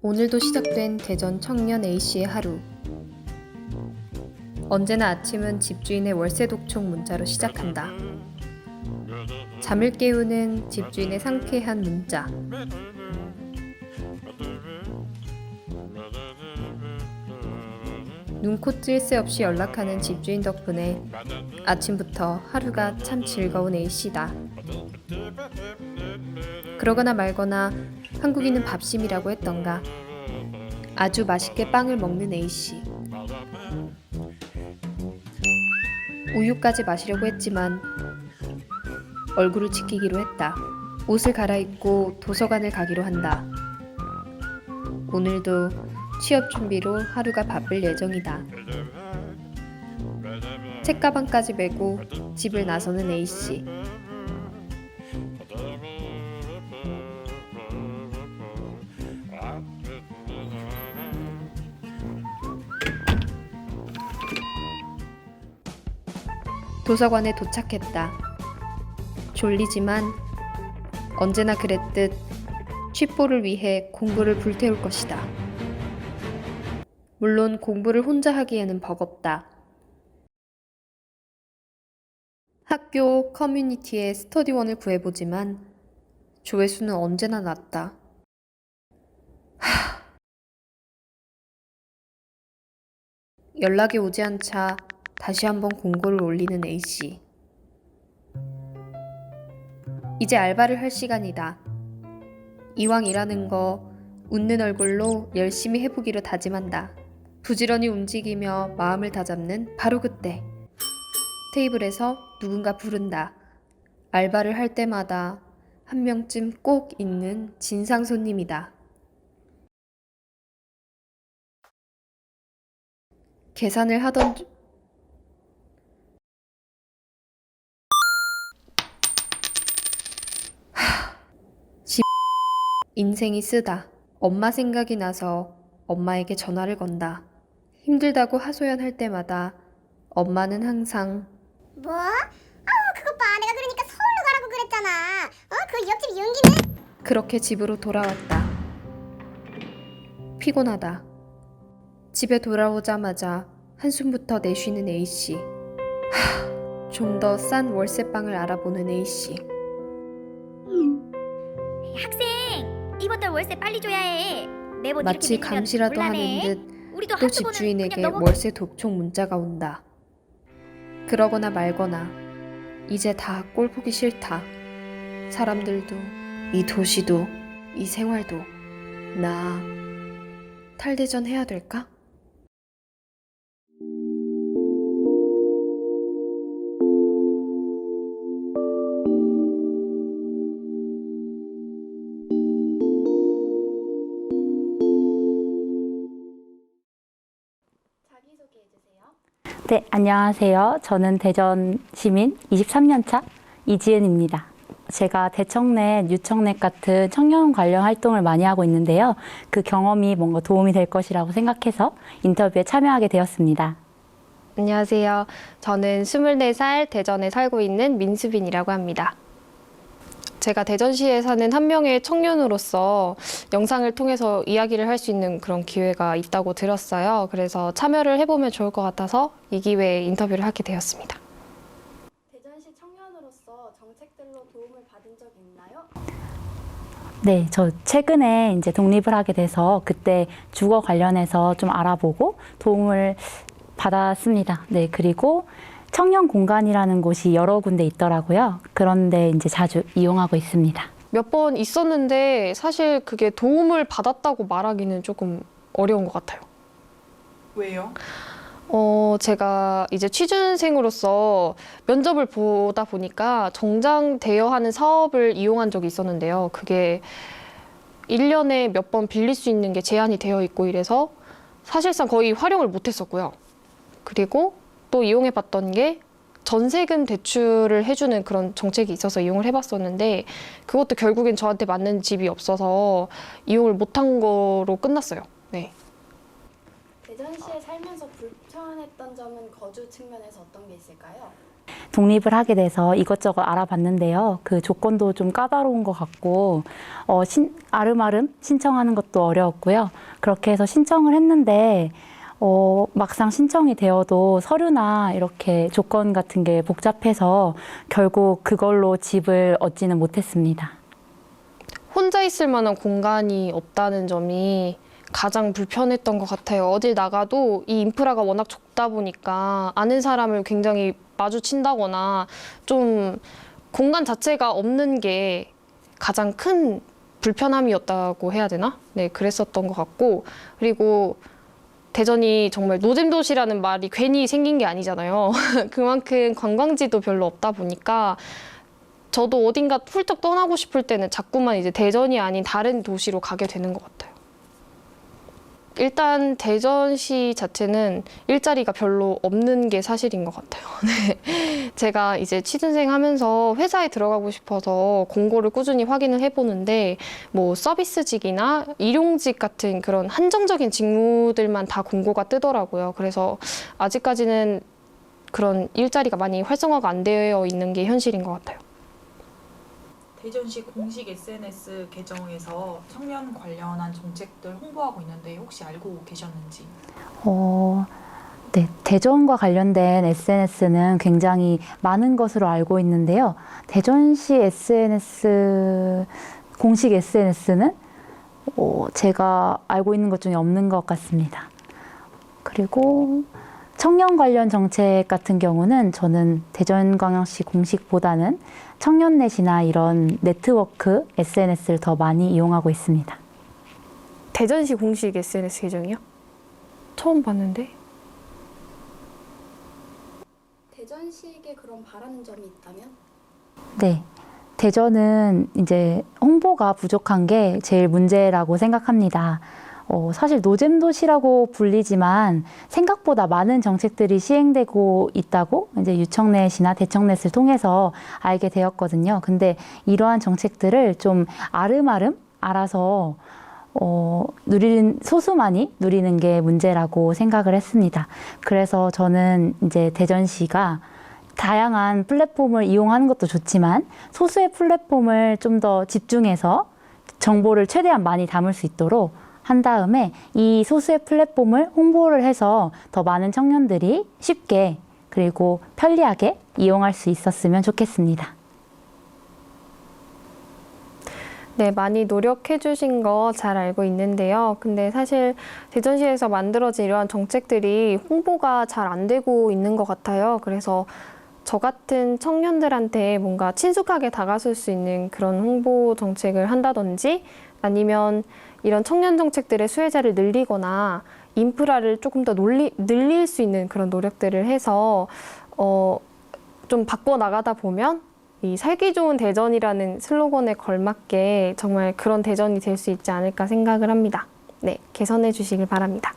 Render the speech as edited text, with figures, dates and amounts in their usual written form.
오늘도 시작된 대전 청년 A씨의 하루. 언제나 아침은 집주인의 월세 독촉 문자로 시작한다. 잠을 깨우는 집주인의 상쾌한 문자. 눈코 뜰 새 없이 연락하는 집주인 덕분에 아침부터 하루가 참 즐거운 A씨다. 그러거나 말거나 한국인은 밥심이라고 했던가. 아주 맛있게 빵을 먹는 A씨. 우유까지 마시려고 했지만 얼굴을 지키기로 했다. 옷을 갈아입고 도서관을 가기로 한다. 오늘도 취업 준비로 하루가 바쁠 예정이다. 책가방까지 메고 집을 나서는 A씨. 도서관에 도착했다. 졸리지만 언제나 그랬듯 취뽀를 위해 공부를 불태울 것이다. 물론 공부를 혼자 하기에는 버겁다. 학교 커뮤니티에 스터디원을 구해보지만 조회수는 언제나 낮다. 연락이 오지 않자 다시 한번 공고를 올리는 A씨. 이제 알바를 할 시간이다. 이왕 일하는 거 웃는 얼굴로 열심히 해보기로 다짐한다. 부지런히 움직이며 마음을 다잡는 바로 그때 테이블에서 누군가 부른다. 알바를 할 때마다 한 명쯤 꼭 있는 진상 손님이다. 계산을 하던 중 인생이 쓰다. 엄마 생각이 나서 엄마에게 전화를 건다. 힘들다고 하소연할 때마다 엄마는 항상 뭐? 아우 그것 봐, 내가 그러니까 서울로 가라고 그랬잖아. 그 옆집 윤기는? 그렇게 집으로 돌아왔다. 피곤하다. 집에 돌아오자마자 한숨부터 내쉬는 A씨. 좀 더 싼 월세방을 알아보는 A씨. 학생, 이번 달 월세 빨리 줘야 해. 매번 마치 이렇게 밀리면 감시라도 곤란해. 하는 듯 우리도 또 한두 번은 집주인에게 그냥 넘어... 월세 독촉 문자가 온다. 그러거나 말거나 이제 다 꼴 보기 싫다. 사람들도 이 도시도 이 생활도 나 탈대전 해야 될까? 네, 안녕하세요. 저는 대전 시민 23년차 이지은입니다. 제가 대청넷, 유청넷 같은 청년 관련 활동을 많이 하고 있는데요. 그 경험이 뭔가 도움이 될 것이라고 생각해서 인터뷰에 참여하게 되었습니다. 안녕하세요. 저는 24살 대전에 살고 있는 민수빈이라고 합니다. 제가 대전시에 사는 한 명의 청년으로서 영상을 통해서 이야기를 할 수 있는 그런 기회가 있다고 들었어요. 그래서 참여를 해보면 좋을 것 같아서 이 기회에 인터뷰를 하게 되었습니다. 대전시 청년으로서 정책들로 도움을 받은 적이 있나요? 네, 저 최근에 이제 독립을 하게 돼서 그때 주거 관련해서 좀 알아보고 도움을 받았습니다. 네, 그리고 청년 공간이라는 곳이 여러 군데 있더라고요. 그런데 이제 자주 이용하고 있습니다. 몇 번 있었는데 사실 그게 도움을 받았다고 말하기는 조금 어려운 것 같아요. 왜요? 제가 이제 취준생으로서 면접을 보다 보니까 정장 대여하는 사업을 이용한 적이 있었는데요. 그게 1년에 몇 번 빌릴 수 있는 게 제한이 되어 있고 이래서 사실상 거의 활용을 못 했었고요. 그리고 또 이용해 봤던 게 전세금 대출을 해주는 그런 정책이 있어서 이용을 해봤었는데 그것도 결국엔 저한테 맞는 집이 없어서 이용을 못한 거로 끝났어요. 네. 대전시에 살면서 불편했던 점은 거주 측면에서 어떤 게 있을까요? 독립을 하게 돼서 이것저것 알아봤는데요. 그 조건도 좀 까다로운 것 같고 아름아름 신청하는 것도 어려웠고요. 그렇게 해서 신청을 했는데 막상 신청이 되어도 서류나 이렇게 조건 같은 게 복잡해서 결국 그걸로 집을 얻지는 못했습니다. 혼자 있을 만한 공간이 없다는 점이 가장 불편했던 것 같아요. 어딜 나가도 이 인프라가 워낙 좁다 보니까 아는 사람을 굉장히 마주친다거나 좀 공간 자체가 없는 게 가장 큰 불편함이었다고 해야 되나? 네, 그랬었던 것 같고, 그리고 대전이 정말 노잼 도시라는 말이 괜히 생긴 게 아니잖아요. 그만큼 관광지도 별로 없다 보니까 저도 어딘가 훌쩍 떠나고 싶을 때는 자꾸만 이제 대전이 아닌 다른 도시로 가게 되는 것 같아요. 일단 대전시 자체는 일자리가 별로 없는 게 사실인 것 같아요. 네. 제가 이제 취준생 하면서 회사에 들어가고 싶어서 공고를 꾸준히 확인을 해보는데 뭐 서비스직이나 일용직 같은 그런 한정적인 직무들만 다 공고가 뜨더라고요. 그래서 아직까지는 그런 일자리가 많이 활성화가 안 되어 있는 게 현실인 것 같아요. 대전시 공식 SNS 계정에서 청년 관련한 정책들 홍보하고 있는데 혹시 알고 계셨는지? 네, 대전과 관련된 SNS는 굉장히 많은 것으로 알고 있는데요. 대전시 SNS, 공식 SNS는 제가 알고 있는 것 중에 없는 것 같습니다. 그리고 청년 관련 정책 같은 경우는 저는 대전광역시 공식보다는 청년넷이나 이런 네트워크 SNS를 더 많이 이용하고 있습니다. 대전시 공식 SNS 계정이요? 처음 봤는데? 대전시에게 그럼 바라는 점이 있다면? 네. 대전은 이제 홍보가 부족한 게 제일 문제라고 생각합니다. 사실 노잼 도시라고 불리지만 생각보다 많은 정책들이 시행되고 있다고 이제 유청넷이나 대청넷을 통해서 알게 되었거든요. 근데 이러한 정책들을 좀 아름아름 알아서 소수만이 누리는 게 문제라고 생각을 했습니다. 그래서 저는 이제 대전시가 다양한 플랫폼을 이용하는 것도 좋지만 소수의 플랫폼을 좀 더 집중해서 정보를 최대한 많이 담을 수 있도록 한 다음에 이 소수의 플랫폼을 홍보를 해서 더 많은 청년들이 쉽게 그리고 편리하게 이용할 수 있었으면 좋겠습니다. 네, 많이 노력해 주신 거 잘 알고 있는데요. 근데 사실 대전시에서 만들어진 이러한 정책들이 홍보가 잘 안 되고 있는 것 같아요. 그래서 저 같은 청년들한테 뭔가 친숙하게 다가설 수 있는 그런 홍보 정책을 한다든지 아니면 이런 청년 정책들의 수혜자를 늘리거나 인프라를 조금 더 늘릴 수 있는 그런 노력들을 해서 좀 바꿔 나가다 보면 이 살기 좋은 대전이라는 슬로건에 걸맞게 정말 그런 대전이 될 수 있지 않을까 생각을 합니다. 네, 개선해 주시길 바랍니다.